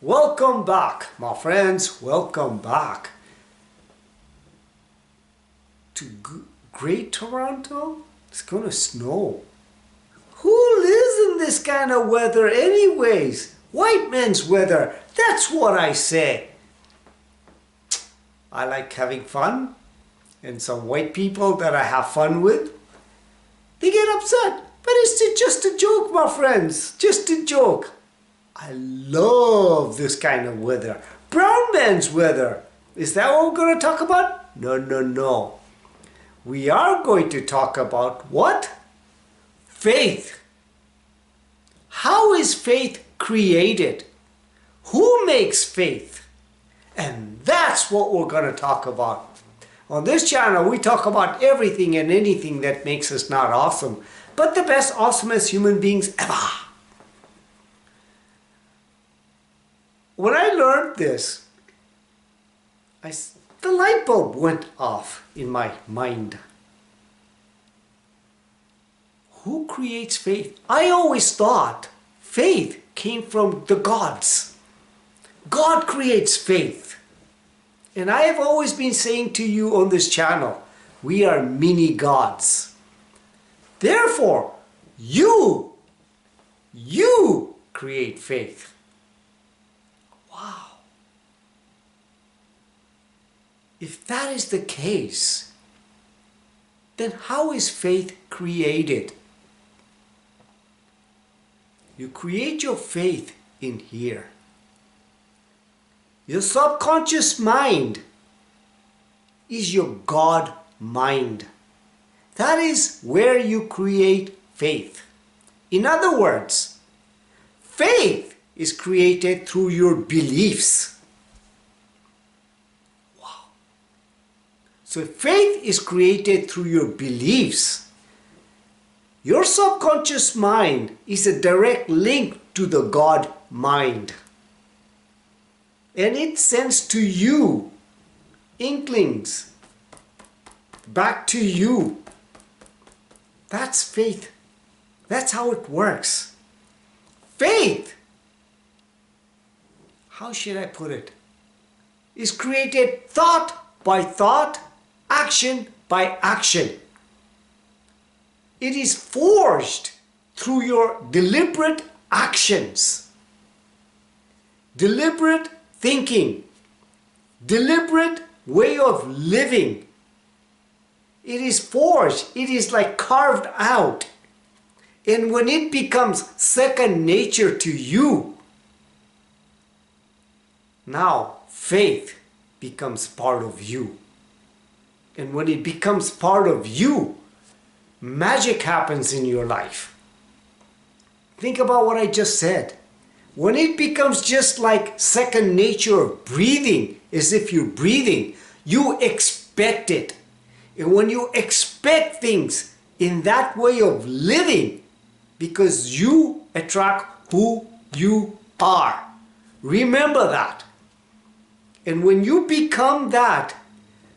Welcome back, my friends. Welcome back to Great Toronto. It's gonna snow. Who lives in this kind of weather anyways? White man's weather. That's what I say. I like having fun, and some white people that I have fun with, they get upset. But it's just a joke, my friends. Just a joke. I love this kind of weather. Brown man's weather. Is that what we're going to talk about? No. We are going to talk about what? Faith. How is faith created? Who makes faith? And that's what we're going to talk about. On this channel, we talk about everything and anything that makes us not awesome, but the best, awesomest human beings ever. When I learned this, the light bulb went off in my mind. Who creates faith? I always thought faith came from the gods. God creates faith. And I have always been saying to you on this channel, we are mini gods. Therefore, you create faith. Wow. If that is the case, then how is faith created? You create your faith in here. Your subconscious mind is your God mind. That is where you create faith. In other words, faith is created through your beliefs. Wow. So faith is created through your beliefs. Your subconscious mind is a direct link to the God mind. And it sends to you inklings back to you. That's faith. That's how it works. Faith, how should I put it, is created thought by thought, action by action. It is forged through your deliberate actions, deliberate thinking, deliberate way of living. It is forged. It is like carved out. And when it becomes second nature to you, now faith becomes part of you. And when it becomes part of you, magic happens in your life. Think about what I just said. When it becomes just like second nature of breathing, as if you're breathing, you expect it. And when you expect things in that way of living, because you attract who you are. Remember that. And when you become that,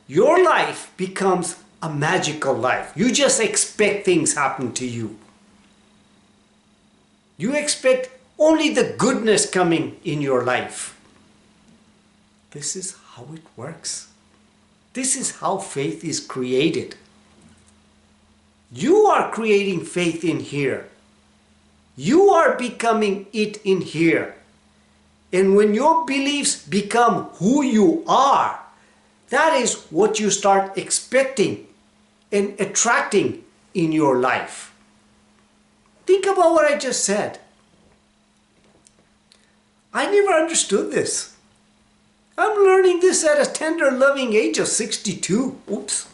your life becomes a magical life. You just expect things happen to you. You expect only the goodness coming in your life. This is how it works. This is how faith is created. You are creating faith in here. You are becoming it in here. And when your beliefs become who you are, that is what you start expecting and attracting in your life. Think about what I just said. I never understood this. I'm learning this at a tender, loving age of 62. Oops,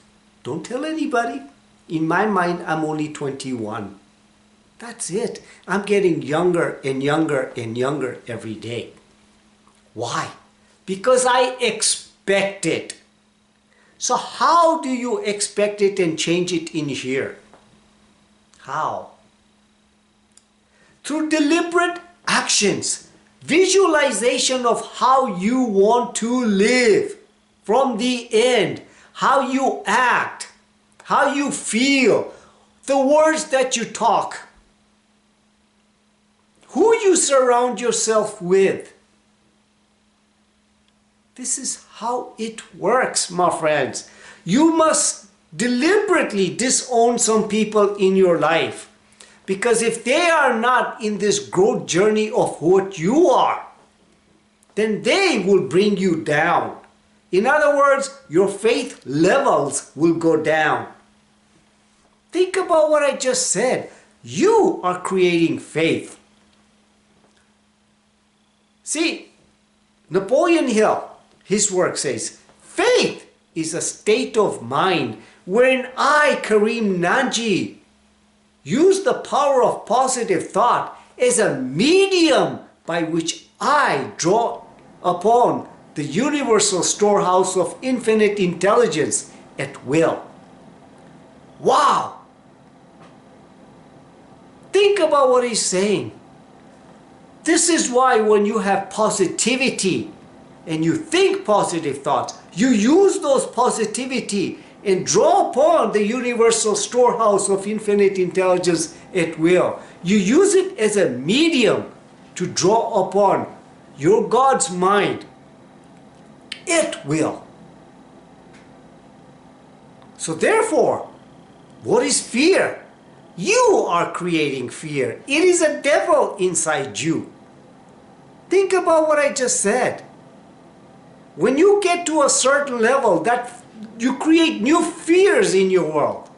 don't tell anybody. In my mind, I'm only 21. That's it. I'm getting younger and younger and younger every day. Why? Because I expect it. So how do you expect it and change it in here? How? Through deliberate actions. Visualization of how you want to live from the end. How you act. How you feel. The words that you talk. Who you surround yourself with. This is how it works, my friends. You must deliberately disown some people in your life. Because if they are not in this growth journey of what you are, then they will bring you down. In other words, your faith levels will go down. Think about what I just said. You are creating faith. See, Napoleon Hill, his work says, faith is a state of mind wherein I, Karim Nanji, use the power of positive thought as a medium by which I draw upon the universal storehouse of infinite intelligence at will. Wow! Think about what he's saying. This is why when you have positivity and you think positive thoughts, you use those positivity and draw upon the universal storehouse of infinite intelligence at will. You use it as a medium to draw upon your God's mind at will. So therefore, what is fear? You are creating fear. It is a devil inside you. Think about what I just said. When you get to a certain level, that you create new fears in your world.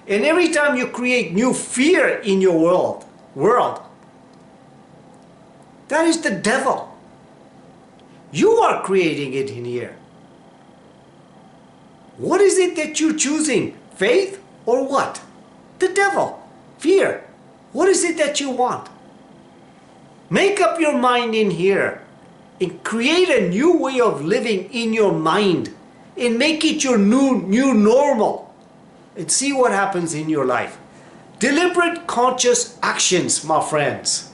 And every time you create new fear in your world, that is the devil. You are creating it in here. What is it that you're choosing? Faith or what? The devil. Fear. What is it that you want? Make up your mind in here and create a new way of living in your mind and make it your new normal and see what happens in your life. Deliberate conscious actions, my friends,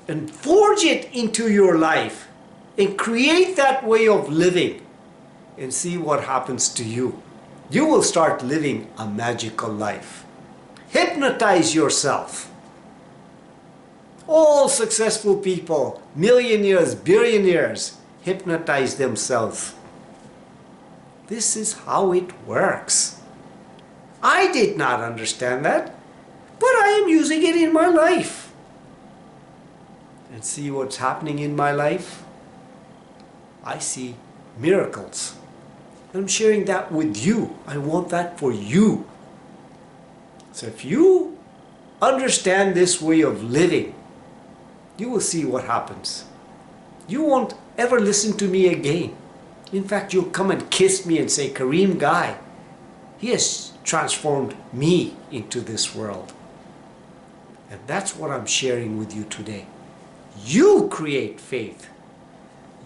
and forge it into your life and create that way of living and see what happens to you. You will start living a magical life. Hypnotize yourself. All successful people, millionaires, billionaires, hypnotize themselves. This is how it works. I did not understand that, but I am using it in my life. And see what's happening in my life? I see miracles. I'm sharing that with you. I want that for you. So if you understand this way of living, you will see what happens. You won't ever listen to me again. In fact, you'll come and kiss me and say, Kareem Guy, he has transformed me into this world. And that's what I'm sharing with you today. You create faith.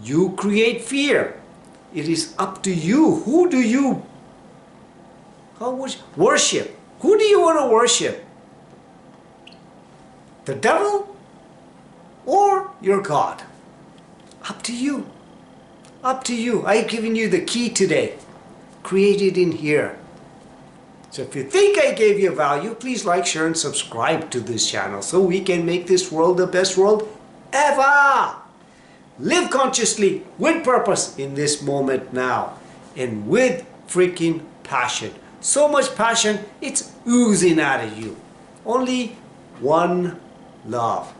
You create fear. It is up to you. Who do you worship? Who do you want to worship? The devil or your God? Up to you. Up to you. I've given you the key today. Create it in here. So if you think I gave you value, please like, share, and subscribe to this channel so we can make this world the best world ever. Live consciously with purpose in this moment now and with freaking passion. So much passion, it's oozing out of you. Only one love.